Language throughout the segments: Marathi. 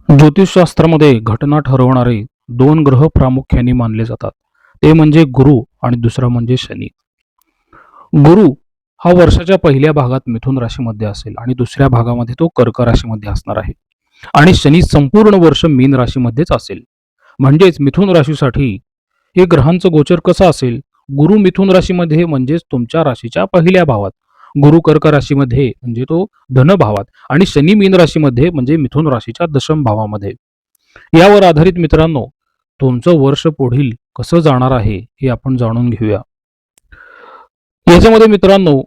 ज्योतिषशास्त्रामध्ये घटना ठरवणारे दोन ग्रह प्रामुख्याने मानले जातात. ते म्हणजे गुरु आणि दुसरा म्हणजे शनी. गुरु हा वर्षाच्या पहिल्या भागात मिथुन राशीमध्ये असेल आणि दुसऱ्या भागामध्ये तो कर्क राशीमध्ये असणार आहे. आणि शनी संपूर्ण वर्ष मीन राशीमध्येच असेल. म्हणजेच मिथुन राशीसाठी हे ग्रहांचं गोचर कसं असेल? गुरु मिथुन राशीमध्ये म्हणजेच तुमच्या राशीच्या पहिल्या भावात, गुरु कर्क राशीमध्ये म्हणजे तो धन भावात, आणि शनी मीन राशीमध्ये म्हणजे मिथुन राशीच्या दशम भावामध्ये. यावर आधारित मित्रांनो, तुमचं वर्ष पुढील कसं जाणार आहे हे आपण जाणून घेऊया. याच्यामध्ये मित्रांनो,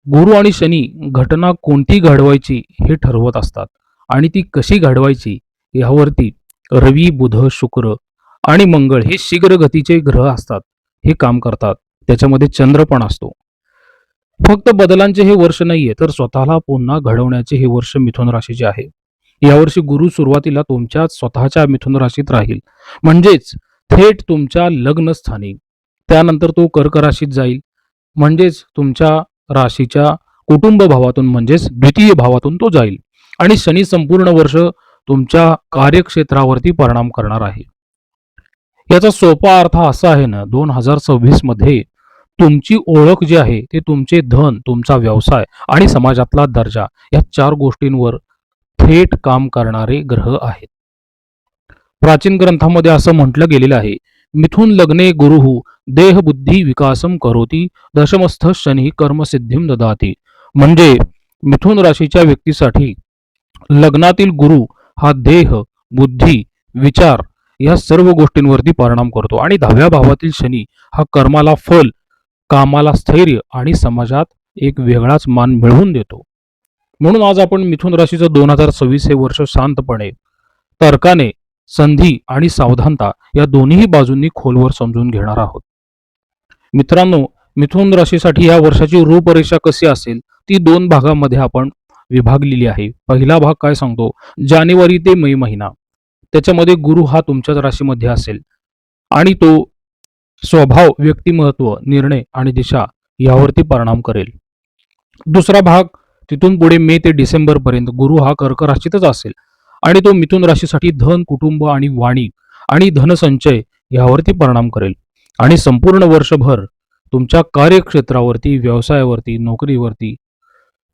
गुरु आणि शनी घटना कोणती घडवायची हे ठरवत असतात आणि ती कशी घडवायची यावरती रवी, बुध, शुक्र आणि मंगळ हे शीघ्र गतीचे ग्रह असतात, हे काम करतात. त्याच्यामध्ये चंद्र पण असतो. फक्त बदलांचे हे वर्ष नाहीये, तर स्वतःला पुन्हा घडवण्याचे हे वर्ष मिथुन राशीचे आहे. यावर्षी गुरु सुरुवातीला तुमच्या स्वतःच्या मिथुन राशीत राहील, म्हणजेच थेट तुमच्या लग्न स्थानी. त्यानंतर तो कर्क राशीत जाईल, म्हणजेच तुमच्या राशीच्या कुटुंब भावातून म्हणजेच द्वितीय भावातून तो जाईल. आणि शनी संपूर्ण वर्ष तुमच्या कार्यक्षेत्रावरती परिणाम करणार आहे. याचा सोपा अर्थ असा आहे ना, 2026 मध्ये तुमची ओळख जी आहे ते तुमचे धन, तुमचा व्यवसाय आणि समाजातला दर्जा या चार गोष्टींवर थेट काम करणारे ग्रह आहेत. प्राचीन ग्रंथामध्ये असं म्हटलं गेलेलं आहे, मिथुन लग्ने गुरुः देह बुद्धी विकासम करोती दशमस्थ शनी कर्मसिद्धीम ददाती. म्हणजे मिथुन राशीच्या व्यक्तीसाठी लग्नातील गुरु हा देह, बुद्धी, विचार या सर्व गोष्टींवरती परिणाम करतो आणि 10व्या भावातील शनी हा कर्माला फल, कामाला स्थैर्य आणि समाजात एक वेगळाच मान मिळवून देतो. म्हणून आज आपण मिथुन राशीचं 2026 हे वर्ष शांतपणे, तर्काने, संधी आणि सावधानता या दोन्ही बाजूंनी खोलवर समजून घेणार आहोत. मित्रांनो, मिथुन राशीसाठी या वर्षाची रूपरेषा कशी असेल ती दोन भागामध्ये आपण विभागलेली आहे. पहिला भाग काय सांगतो? जानेवारी ते मे महिना. त्याच्यामध्ये गुरु हा तुमच्याच राशीमध्ये असेल आणि तो स्वभाव, व्यक्तिमत्व, निर्णय आणि दिशा यावरती परिणाम करेल. दुसरा भाग तिथून पुढे मे ते डिसेंबर पर्यंत गुरु हा कर्क राशीतच असेल आणि तो मिथुन राशीसाठी धन, कुटुंब आणि वाणी आणि धनसंचय यावरती परिणाम करेल. आणि संपूर्ण वर्षभर तुमच्या कार्यक्षेत्रावरती, व्यवसायावरती, नोकरीवरती,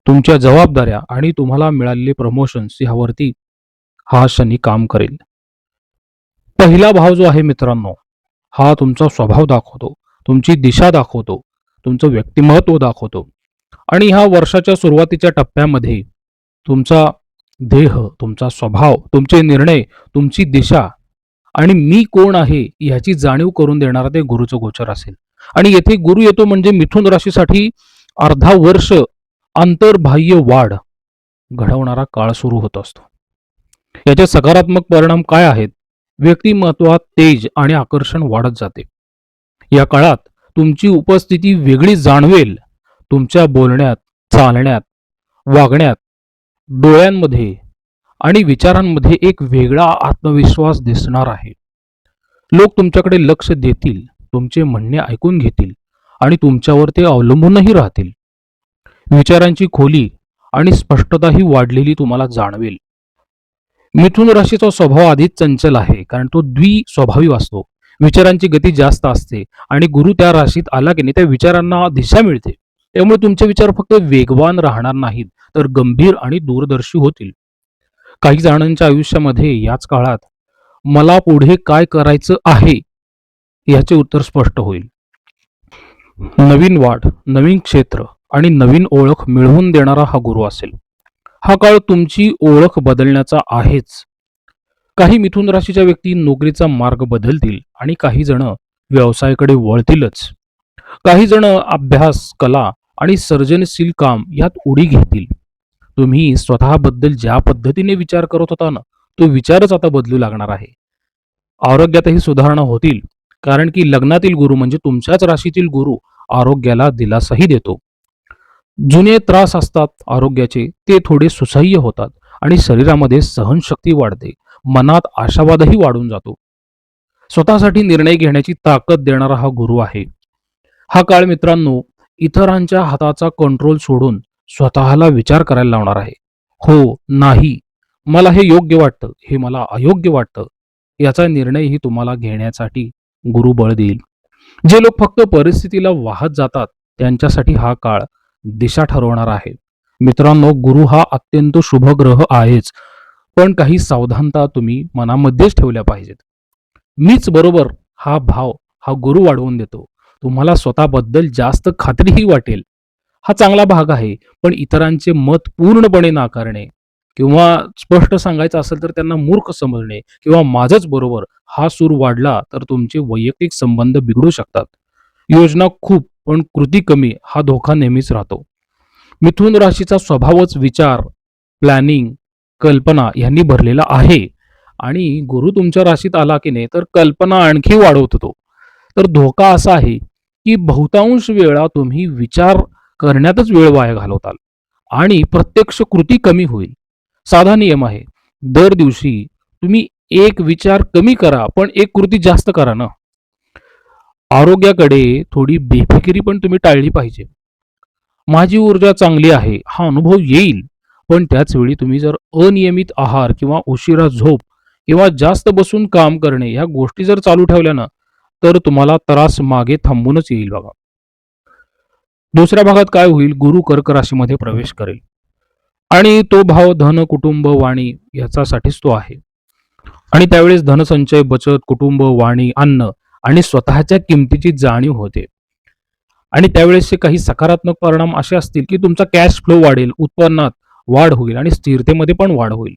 तुमच्या जबाबदाऱ्या आणि तुम्हाला मिळालेले प्रमोशन्स यावरती हा शनी काम करेल. पहिला भाव जो आहे मित्रांनो, हा तुमचा स्वभाव दाखवतो, तुमची दिशा दाखवतो, तुमचं व्यक्तिमत्व दाखवतो. आणि ह्या वर्षाच्या सुरुवातीच्या टप्प्यामध्ये तुमचा देह, तुमचा स्वभाव, तुमचे निर्णय, तुमची दिशा आणि मी कोण आहे ह्याची जाणीव करून देणारा ते गुरुचं गोचर असेल. आणि येथे गुरु येतो म्हणजे मिथुन राशीसाठी अर्धा वर्ष अंतर्बाह्य वाढ घडवणारा काळ सुरू होत असतो. याचे सकारात्मक परिणाम काय आहेत? व्यक्तिमत्वात तेज आणि आकर्षण वाढत जाते. या काळात तुमची उपस्थिती वेगळी जाणवेल. तुमच्या बोलण्यात, चालण्यात, वागण्यात, डोळ्यांमध्ये आणि विचारांमध्ये एक वेगळा आत्मविश्वास दिसणार आहे. लोक तुमच्याकडे लक्ष देतील, तुमचे म्हणणे ऐकून घेतील आणि तुमच्यावर ते अवलंबूनही राहतील. विचारांची खोली आणि स्पष्टताही वाढलेली तुम्हाला जाणवेल. मिथुन राशीचा स्वभाव आधीच चंचल आहे, कारण तो द्विस्वभावी असतो. विचारांची गती जास्त असते आणि गुरु त्या राशीत आला की नाही त्या विचारांना दिशा मिळते. त्यामुळे तुमचे विचार फक्त वेगवान राहणार नाहीत, तर गंभीर आणि दूरदर्शी होतील. काही जणांच्या आयुष्यामध्ये याच काळात मला पुढे काय करायचं आहे याचे उत्तर स्पष्ट होईल. नवीन वाढ, नवीन क्षेत्र आणि नवीन ओळख मिळवून देणारा हा गुरु असेल. हा काळ तुमची ओळख बदलण्याचा आहेच. काही मिथुन राशीच्या व्यक्ती नोकरीचा मार्ग बदलतील आणि काही जण व्यवसायाकडे वळतीलच. काही जण अभ्यास, कला आणि सर्जनशील काम यात उडी घेतील. तुम्ही स्वतःबद्दल ज्या पद्धतीने विचार करत होता ना, तो विचारच आता बदलू लागणार आहे. आरोग्यातही सुधारणा होतील, कारण की लग्नातील गुरु म्हणजे तुमच्याच राशीतील गुरु आरोग्याला दिलासाही देतो. जुने त्रास असतात आरोग्याचे ते थोडे सुसह्य होतात आणि शरीरामध्ये सहनशक्ती वाढते, मनात आशावादही वाढून जातो. स्वतःसाठी निर्णय घेण्याची ताकद देणारा हा गुरु आहे. हा काळ मित्रांनो इतरांच्या हाताचा कंट्रोल सोडून स्वतःला विचार करायला लावणार आहे. हो, नाही, मला हे योग्य वाटतं, हे मला अयोग्य वाटतं, याचा निर्णयही तुम्हाला घेण्यासाठी गुरु बळ देईल. जे लोक फक्त परिस्थितीला वाहत जातात, त्यांच्यासाठी हा काळ दिशा ठरवणार आहे. मित्रांनो, गुरु हा अत्यंत शुभ ग्रह आहेच, पण काही सावधानता तुम्ही मनामध्येच ठेवल्या पाहिजेत. मीच बरोबर हा भाव हा गुरु वाढवून देतो. तुम्हाला स्वतःबद्दल जास्त खात्रीही वाटेल. हा चांगला भाग आहे, पण इतरांचे मत पूर्णपणे नाकारणे किंवा स्पष्ट सांगायचं असेल तर त्यांना मूर्ख समजणे किंवा माझंच बरोबर हा सूर वाढला तर तुमचे वैयक्तिक संबंध बिघडू शकतात. योजना खूप पण कृती कमी हा धोका नेहमीच राहतो. मिथुन राशीचा स्वभावच विचार, प्लॅनिंग, कल्पना यांनी भरलेला आहे आणि गुरु तुमच्या राशीत आला की नाही तर कल्पना आणखी वाढवतो तो. तर धोका असा आहे की बहुतांश वेळा तुम्ही विचार करण्यातच वेळ वाया घालवताल आणि प्रत्यक्ष कृती कमी होईल. साधा नियम आहे, दर दिवशी तुम्ही एक विचार कमी करा पण एक कृती जास्त करा ना. आरोग्याकडे थोडी बेफिकिरी पण तुम्ही टाळली पाहिजे. माझी ऊर्जा चांगली आहे हा अनुभव येईल, पण त्याच वेळी तुम्ही जर अनियमित आहार किंवा उशिरा झोप किंवा जास्त बसून काम करणे ह्या गोष्टी जर चालू ठेवल्या ना, तर तुम्हाला त्रास मागे थांबूनच येईल बघा. दुसऱ्या भागात काय होईल, गुरु कर्क राशीमध्ये प्रवेश करेल आणि तो भाव धन, कुटुंब, वाणी याच्यासाठीच तो आहे. आणि त्यावेळेस धनसंचय, बचत, कुटुंब, वाणी, अन्न आणि स्वतःच्या किमतीची जाणीव होते. आणि त्यावेळेसचे काही सकारात्मक परिणाम असे असतील की तुमचा कॅश फ्लो वाढेल, उत्पन्नात वाढ होईल आणि स्थिरतेमध्ये पण वाढ होईल.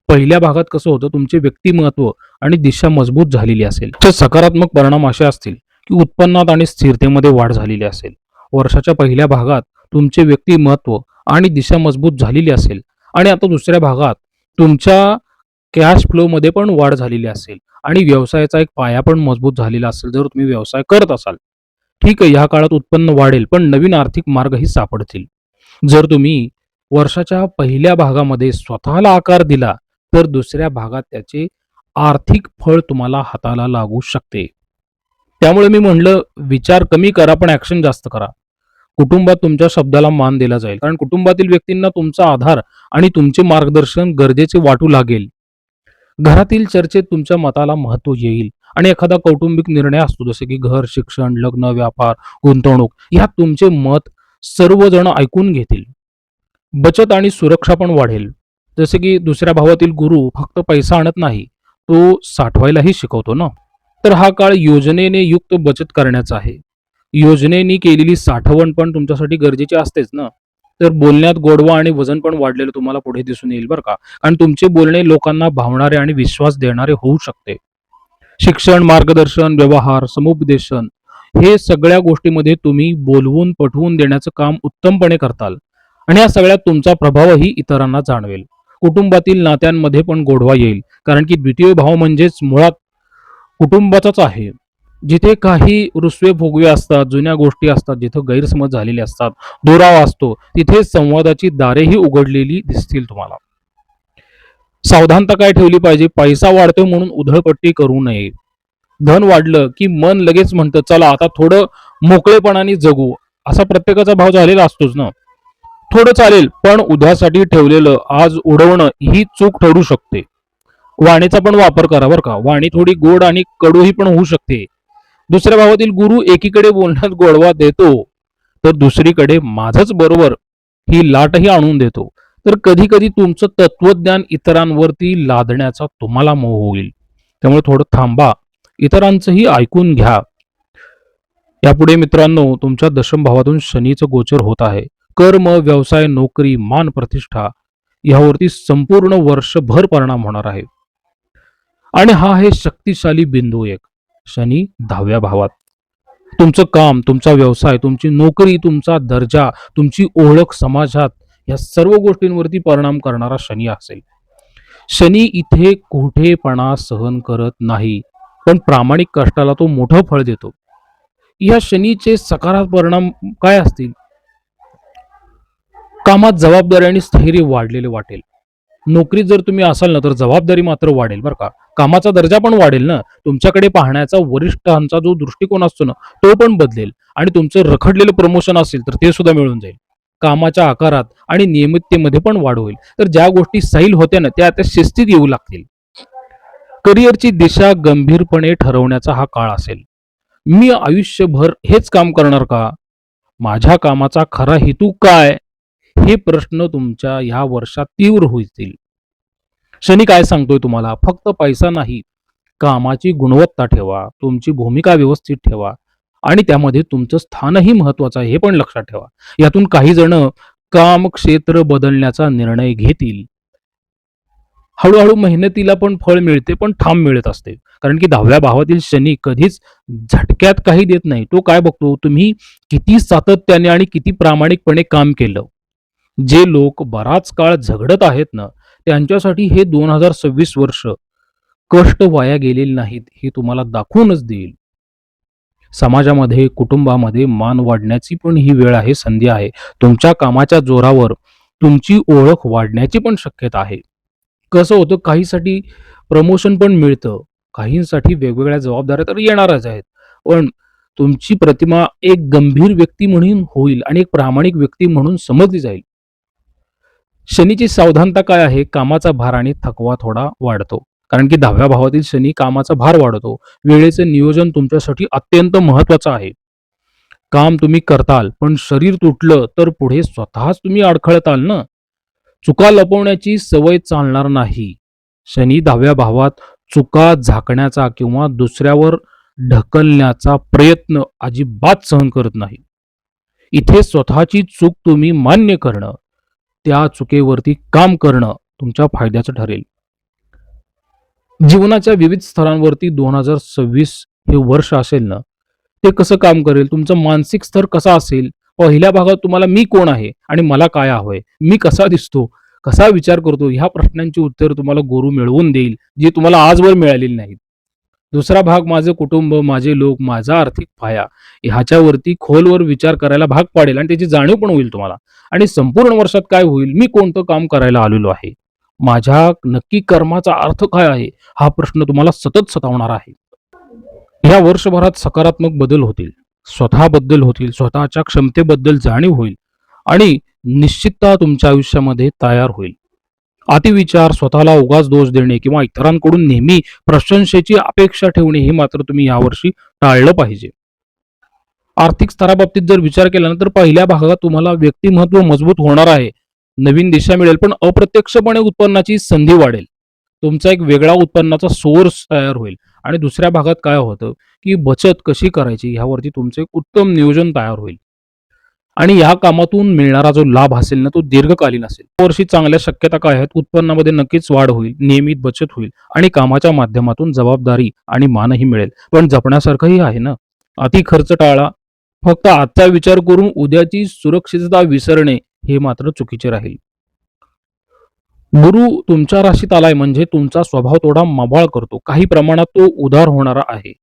पहिल्या भागात कसं होतं, तुमचे व्यक्तिमत्व आणि दिशा मजबूत झालेली असेल. तर सकारात्मक परिणाम असे असतील की उत्पन्नात आणि स्थिरतेमध्ये वाढ झालेली असेल. वर्षाच्या पहिल्या भागात तुमचे व्यक्तिमत्व आणि दिशा मजबूत झालेली असेल आणि आता दुसऱ्या भागात तुमच्या कॅश फ्लोमध्ये पण वाढ झालेली असेल आणि व्यवसायाचा एक पाया पण मजबूत झालेला असेल जर तुम्ही व्यवसाय करत असाल. ठीक आहे, ह्या काळात उत्पन्न वाढेल पण नवीन आर्थिक मार्गही सापडतील. जर तुम्ही वर्षाच्या पहिल्या भागामध्ये स्वतःला आकार दिला तर दुसऱ्या भागात त्याचे आर्थिक फळ तुम्हाला हाताला लागू शकते. त्यामुळे मी म्हणलं, विचार कमी करा पण ऍक्शन जास्त करा. कुटुंबात तुमच्या शब्दाला मान दिला जाईल कारण कुटुंबातील व्यक्तींना तुमचा आधार आणि तुमचे मार्गदर्शन गरजेचे वाटू लागेल. घरातील चर्चेत तुमच्या मताला महत्त्व येईल आणि एखादा कौटुंबिक निर्णय असतो जसे की घर, शिक्षण, लग्न, व्यापार, गुंतवणूक यात तुमचे मत सर्वजण ऐकून घेतील. बचत आणि सुरक्षा पण वाढेल. जसे की दुसऱ्या भावातील गुरु फक्त पैसा आणत नाही, तो साठवायलाही शिकवतो ना. तर हा काळ योजनेने युक्त बचत करण्याचा आहे. योजनेने केलेली साठवण पण तुमच्यासाठी गरजेची असतेच ना. तर बोलण्यात गोडवा आणि वजन पण वाढलेलं तुम्हाला पुढे दिसून येईल बरं का. आणि तुमचे बोलणे लोकांना भावणारे आणि विश्वास देणारे होऊ शकते. शिक्षण, मार्गदर्शन, व्यवहार, समुपदेशन हे सगळ्या गोष्टीमध्ये तुम्ही बोलवून पटवून देण्याचं काम उत्तमपणे करताल आणि या सगळ्यात तुमचा प्रभावही इतरांना जाणवेल. कुटुंबातील नात्यांमध्ये पण गोडवा येईल कारण की द्वितीय भाव म्हणजेच मुळात कुटुंबाचाच आहे. जिथे काही रुसवे फुगवे असतात, जुन्या गोष्टी असतात, जिथे गैरसमज झालेले असतात, दुरावा असतो, तिथे संवादाची दारेही उघडलेली दिसतील तुम्हाला. सावधानता काय ठेवली पाहिजे, पैसा वाढतो म्हणून उधळपट्टी करू नये. धन वाढलं की मन लगेच म्हणतं चला आता थोडं मोकळेपणाने जगू, असा प्रत्येकाचा भाव झालेला असतोच ना. थोडं चालेल पण उद्यासाठी ठेवलेलं आज उडवणं ही चूक ठरू शकते. वाणीचा पण वापर करा बरं का. वाणी थोडी गोड आणि कडूही पण होऊ शकते. दुसऱ्या भावातील गुरु एकीकडे बोलण्यात गोडवा देतो तर दुसरीकडे माझंच बरोबर ही लाटही आणून देतो. तर कधी कधी तुमचं तत्वज्ञान इतरांवरती लादण्याचा तुम्हाला मोह होईल. त्यामुळे थोडं थांबा, इतरांचंही ऐकून घ्या. यापुढे मित्रांनो, तुमच्या दशम भावातून शनीचं गोचर होत आहे. कर्म, व्यवसाय, नोकरी, मान, प्रतिष्ठा यावरती संपूर्ण वर्षभर परिणाम होणार आहे. आणि हा आहे शक्तिशाली बिंदू एक, शनी 10व्या भावात. तुमचं काम, तुमचा व्यवसाय, तुमची नोकरी, तुमचा दर्जा, तुमची ओळख समाजात या सर्व गोष्टींवरती परिणाम करणारा शनी असेल. शनी इथे कुठेपणा सहन करत नाही, पण प्रामाणिक कष्टाला तो मोठं फळ देतो. या शनीचे सकारात्मक परिणाम काय असतील? कामात जबाबदारी आणि स्थैर्य वाढलेले वाटेल. नोकरीत जर तुम्ही असाल ना तर जबाबदारी मात्र वाढेल बरं का. कामाचा दर्जा पण वाढेल ना. तुमच्याकडे पाहण्याचा वरिष्ठांचा जो दृष्टिकोन असतो ना तो पण बदलेल आणि तुमचं रखडलेलं प्रमोशन असेल तर ते सुद्धा मिळून जाईल. कामाच्या आकारात आणि नियमिततेमध्ये पण वाढ होईल. तर ज्या गोष्टी सैल होत्या ना, त्या आता शिस्तीत येऊ लागतील. करिअरची दिशा गंभीरपणे ठरवण्याचा हा काळ असेल. मी आयुष्यभर हेच काम करणार का? माझ्या कामाचा खरा हेतू काय? हे प्रश्न तुमच्या या वर्षात तीव्र होतील. शनी काय सांगतोय तुम्हाला? फक्त पैसा नाही, कामाची गुणवत्ता ठेवा, तुमची भूमिका व्यवस्थित ठेवा आणि त्यामध्ये तुमचं स्थानही महत्वाचं आहे हे पण लक्षात ठेवा. यातून काही जण काम क्षेत्र बदलण्याचा निर्णय घेतील. हळूहळू मेहनतीला पण फळ मिळते, पण ठाम मिळत असते. कारण की 10व्या भावातील शनी कधीच झटक्यात काही देत नाही. तो काय बघतो, तुम्ही किती सातत्याने आणि किती प्रामाणिकपणे काम केलं. जे लोक बराच काळ झगडत आहेत ना, त्यांच्यासाठी हे 2026 वर्ष कष्ट वाया गेलेले नाहीत, हे तुम्हाला दाखवूनच देईल. समाजामध्ये, कुटुंबामध्ये मान वाढण्याची पण ही वेळ आहे, संधी आहे. तुमच्या कामाच्या जोरावर तुमची ओळख वाढण्याची पण शक्यता आहे. कसं होतं, काहींसाठी प्रमोशन पण मिळतं, काहींसाठी वेगवेगळ्या जबाबदाऱ्या तर येणारच आहेत. पण तुमची प्रतिमा एक गंभीर व्यक्ती म्हणून होईल आणि एक प्रामाणिक व्यक्ती म्हणून समजली जाईल. शनीची सावधानता काय आहे? कामाचा भार आणि थकवा थोडा वाढतो. कारण की 10व्या भावातील शनी कामाचा भार वाढवतो. वेळेचं नियोजन तुमच्यासाठी अत्यंत महत्वाचं आहे. काम तुम्ही करताल, पण शरीर तुटलं तर पुढे स्वतःच तुम्ही अडखळताल ना. चुका लपवण्याची सवय चालणार नाही. शनी 10व्या भावात चुका झाकण्याचा किंवा दुसऱ्यावर ढकलण्याचा प्रयत्न अजिबात सहन करत नाही. इथे स्वतःची चूक तुम्ही मान्य करणं, त्या चुकीवरती काम करणं तुमच्या फायद्याचं ठरेल. जीवनाच्या विविध स्तरांवरती 2026 हे वर्ष असेल ना, ते कसं काम करेल? तुमचं मानसिक स्तर कसा असेल? पहिल्या भागात तुम्हाला मी कोण आहे आणि मला काय हवंय? मी कसा दिसतो? कसा विचार करतो? ह्या प्रश्नांची उत्तर तुम्हाला गुरु मिळवून देईल, जी तुम्हाला आजवर मिळालेली नाहीत. दुसरा भाग माझं कुटुंब, माझे लोक, माझा आर्थिक पाया ह्याच्यावरती खोलवर विचार करायला भाग पाडेल आणि त्याची जाणीव पण होईल तुम्हाला. आणि संपूर्ण वर्षात काय होईल? मी कोणतं काम करायला आलेलो आहे? माझ्या नक्की कर्माचा अर्थ काय आहे? हा प्रश्न तुम्हाला सतत सतावणार आहे. या वर्षभरात सकारात्मक बदल होतील, स्वतःबद्दल होतील, स्वतःच्या क्षमतेबद्दल जाणीव होईल आणि निश्चितता तुमच्या आयुष्यामध्ये तयार होईल. अतिविचार, स्वतःला उगाच दोष देणे किंवा इतरांकडून नेहमी प्रशंसेची अपेक्षा ठेवणे हे मात्र तुम्ही यावर्षी टाळलं पाहिजे. आर्थिक स्तराबाबतीत जर विचार केला ना, तर पहिल्या भागात तुम्हाला व्यक्तिमत्व मजबूत होणार आहे. नवीन दिशा मिळेल, पण अप्रत्यक्षपणे उत्पन्नाची संधी वाढेल. तुमचा एक वेगळा उत्पन्नाचा सोर्स तयार होईल आणि दुसऱ्या भागात काय होतं, की बचत कशी करायची ह्यावरती तुमचं एक उत्तम नियोजन तयार होईल. आणि या कामातून मिळणारा जो लाभ असेल ना, तो दीर्घकालीन असेल. यावर्षी चांगल्या शक्यता काय आहेत? उत्पन्नामध्ये नक्कीच वाढ होईल, नियमित बचत होईल आणि कामाच्या माध्यमातून जबाबदारी आणि मानही मिळेल. पण जपण्यासारखंही आहे ना. अति खर्च टाळा. फक्त आजचा विचार करून उद्याची सुरक्षितता विसरणे हे मात्र चुकीचे राहील. गुरु तुमच्या राशीत आलाय म्हणजे तुमचा स्वभाव थोडा मबाळ करतो. काही प्रमाणात तो उदार होणारा आहे.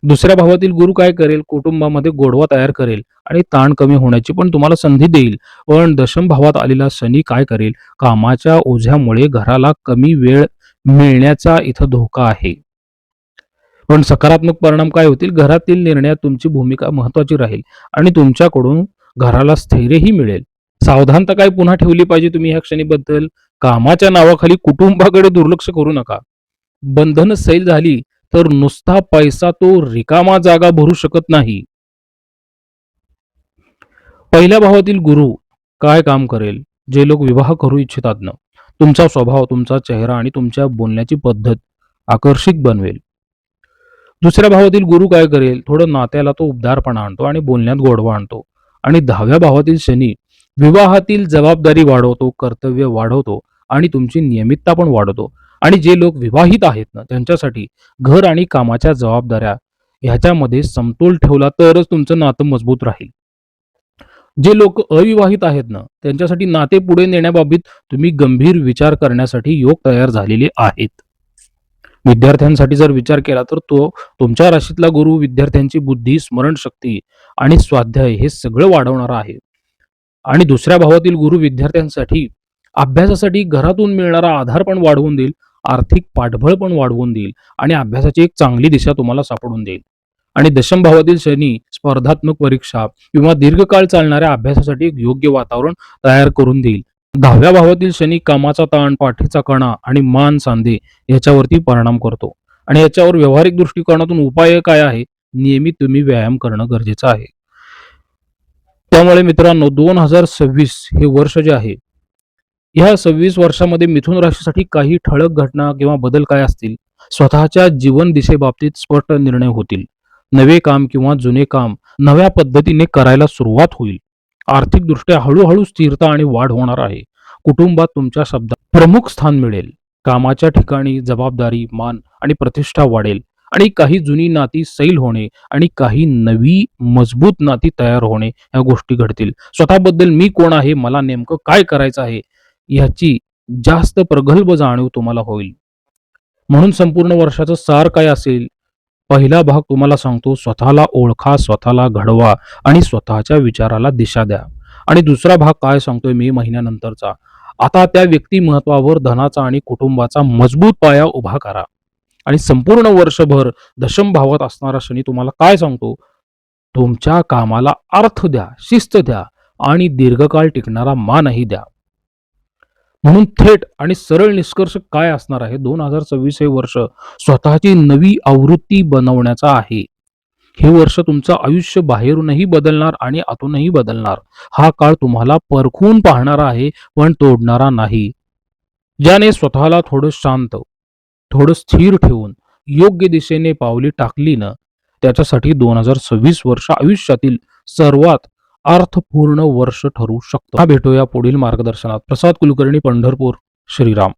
दुसऱ्या भावातील गुरु काय करेल? कुटुंबामध्ये गोडवा तयार करेल आणि ताण कमी होण्याची पण तुम्हाला संधी देईल. पण दशम भावात आलेला शनी काय करेल? कामाच्या ओझ्यामुळे घराला कमी वेळ मिळण्याचा इथं धोका आहे. पण सकारात्मक परिणाम काय होतील? घरातील निर्णयात तुमची भूमिका महत्वाची राहील आणि तुमच्याकडून घराला स्थैर्यही मिळेल. सावधानता काय पुन्हा ठेवली पाहिजे तुम्ही ह्या क्षणीबद्दल? कामाच्या नावाखाली कुटुंबाकडे दुर्लक्ष करू नका. बंधनं सैल झाली तर नुसता पैसा तो रिकामा जागा भरू शकत नाही. पहिल्या भावातील गुरु काय काम करेल? जे लोक विवाह करू इच्छितात ना, तुमचा स्वभाव, तुमचा चेहरा आणि तुमच्या बोलण्याची पद्धत आकर्षक बनवेल. दुसऱ्या भावातील गुरु काय करेल? थोडं नात्याला तो उबदारपणा आणतो आणि बोलण्यात गोडवा आणतो. आणि 10व्या भावातील शनी विवाहातील जबाबदारी वाढवतो, कर्तव्य वाढवतो आणि तुमची नियमितता पण वाढवतो. आणि जे लोक विवाहित आहेत ना, त्यांच्यासाठी घर आणि कामाच्या जबाबदाऱ्या ह्याच्यामध्ये समतोल ठेवला तरच तुमचं नातं मजबूत राहील. जे लोक अविवाहित आहेत ना, त्यांच्यासाठी नाते पुढे नेण्याबाबत तुम्ही गंभीर विचार करण्यासाठी योग तयार झालेले आहेत. विद्यार्थ्यांसाठी जर विचार केला तर तो तुमच्या राशीतला गुरु विद्यार्थ्यांची बुद्धी, स्मरणशक्ती आणि स्वाध्याय हे सगळं वाढवणारा आहे. आणि दुसऱ्या भावातील गुरु विद्यार्थ्यांसाठी अभ्यासासाठी घरातून मिळणारा आधार पण वाढवून देईल, आर्थिक पाठबळ पण वाढवून देईल आणि अभ्यासाची एक चांगली दिशा तुम्हाला सापडून देईल. आणि दशम भावातील शनी स्पर्धात्मक परीक्षा किंवा दीर्घकाळ चालणाऱ्या अभ्यासासाठी एक योग्य वातावरण तयार करून देईल. 10व्या भावातील शनी कामाचा ताण, पाठीचा कणा आणि मान सांधे याच्यावरती परिणाम करतो आणि याच्यावर व्यावहारिक दृष्टिकोनातून उपाय काय आहे? नियमित तुम्ही व्यायाम करणं गरजेचं आहे. त्यामुळे मित्रांनो 2026 हे वर्ष जे आहे, ह्या 26 वर्षामध्ये मिथुन राशीसाठी काही ठळक घटना किंवा बदल काय असतील? स्वतःच्या जीवन दिशेबाबतीत स्पष्ट निर्णय होतील. नवे काम किंवा जुने काम नव्या पद्धतीने करायला सुरुवात होईल. आर्थिकदृष्ट्या हळूहळू स्थिरता आणि वाढ होणार आहे. कुटुंबात तुमच्या शब्दात प्रमुख स्थान मिळेल. कामाच्या ठिकाणी जबाबदारी, मान आणि प्रतिष्ठा वाढेल आणि काही जुनी नाती सैल होणे आणि काही नवी मजबूत नाती तयार होणे या गोष्टी घडतील. स्वतःबद्दल मी कोण आहे, मला नेमकं काय करायचं आहे ह्याची जास्त प्रगल्भ जाणीव तुम्हाला होईल. म्हणून संपूर्ण वर्षाचं सार काय असेल? पहिला भाग तुम्हाला सांगतो, स्वतःला ओळखा, स्वतःला घडवा आणि स्वतःच्या विचाराला दिशा द्या. आणि दुसरा भाग काय सांगतोय मे महिन्यानंतरचा, आता त्या व्यक्तिमत्वावर धनाचा आणि कुटुंबाचा मजबूत पाया उभा करा. आणि संपूर्ण वर्षभर दशम भावात असणारा शनी तुम्हाला काय सांगतो? तुमच्या कामाला अर्थ द्या, शिस्त द्या आणि दीर्घकाळ टिकणारा मानही द्या. म्हणून थेट आणि सरळ निष्कर्ष काय असणार आहे? 2026 हे वर्ष स्वतःची नवी आवृत्ती बनवण्याचा आहे. हे वर्ष तुमचं आयुष्य बाहेरूनही बदलणार आणि आतूनही बदलणार. हा काळ तुम्हाला परखून पाहणारा आहे, पण तोडणारा नाही. ज्याने स्वतःला थोडं शांत, थोडं स्थिर ठेवून योग्य दिशेने पावली टाकली ना, त्याच्यासाठी 2026 वर्ष आयुष्यातील सर्वात अर्थपूर्ण वर्ष ठरू शकतं. भेटूया पुढील मार्गदर्शनात. प्रसाद कुलकर्णी, पंढरपूर. श्रीराम.